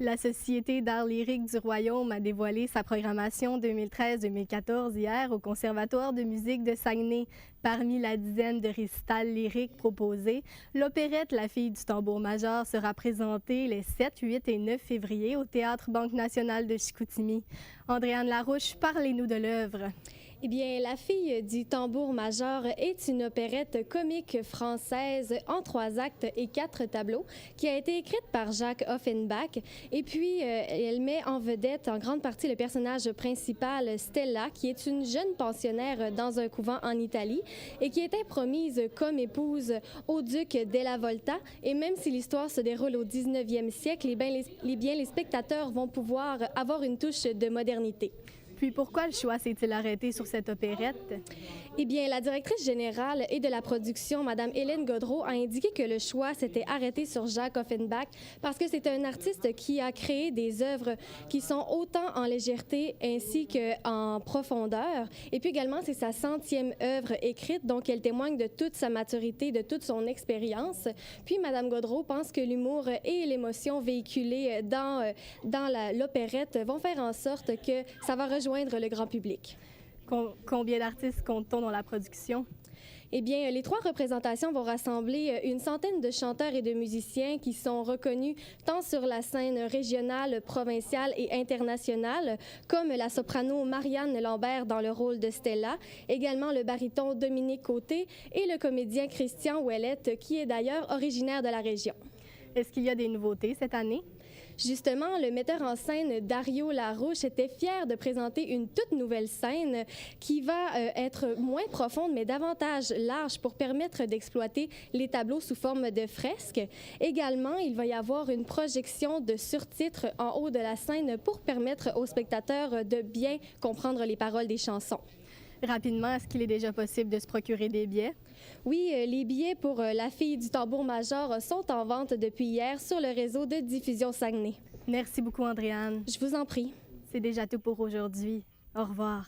La Société d'art lyrique du Royaume a dévoilé sa programmation 2013-2014 hier au Conservatoire de musique de Saguenay. Parmi la dizaine de récitals lyriques proposés, l'opérette La fille du tambour-major sera présentée les 7, 8 et 9 février au Théâtre Banque nationale de Chicoutimi. Andréane Larouche, parlez-nous de l'œuvre. Eh bien, La fille du tambour-major est une opérette comique française en 3 actes et 4 tableaux qui a été écrite par Jacques Offenbach. Et puis, elle met en vedette en grande partie le personnage principal, Stella, qui est une jeune pensionnaire dans un couvent en Italie et qui était promise comme épouse au duc della Volta. Et même si l'histoire se déroule au 19e siècle, les spectateurs vont pouvoir avoir une touche de modernité. Puis pourquoi le choix s'est-il arrêté sur cette opérette? Eh bien, la directrice générale et de la production, Mme Hélène Gaudreault, a indiqué que le choix s'était arrêté sur Jacques Offenbach parce que c'est un artiste qui a créé des œuvres qui sont autant en légèreté ainsi qu'en profondeur. Et puis également, c'est sa 100e œuvre écrite, donc elle témoigne de toute sa maturité, de toute son expérience. Puis Mme Gaudreault pense que l'humour et l'émotion véhiculée dans l'opérette vont faire en sorte que ça va rejoindre le grand public. Combien d'artistes compte-t-on dans la production? Eh bien, les 3 représentations vont rassembler une centaine de chanteurs et de musiciens qui sont reconnus tant sur la scène régionale, provinciale et internationale, comme la soprano Marianne Lambert dans le rôle de Stella, également le baryton Dominique Côté et le comédien Christian Ouellette, qui est d'ailleurs originaire de la région. Est-ce qu'il y a des nouveautés cette année? Justement, le metteur en scène Dario Larouche était fier de présenter une toute nouvelle scène qui va être moins profonde mais davantage large pour permettre d'exploiter les tableaux sous forme de fresques. Également, il va y avoir une projection de surtitres en haut de la scène pour permettre aux spectateurs de bien comprendre les paroles des chansons. Rapidement, est-ce qu'il est déjà possible de se procurer des billets? Oui, les billets pour La fille du tambour-major sont en vente depuis hier sur le réseau de diffusion Saguenay. Merci beaucoup, Andréane. Je vous en prie. C'est déjà tout pour aujourd'hui. Au revoir.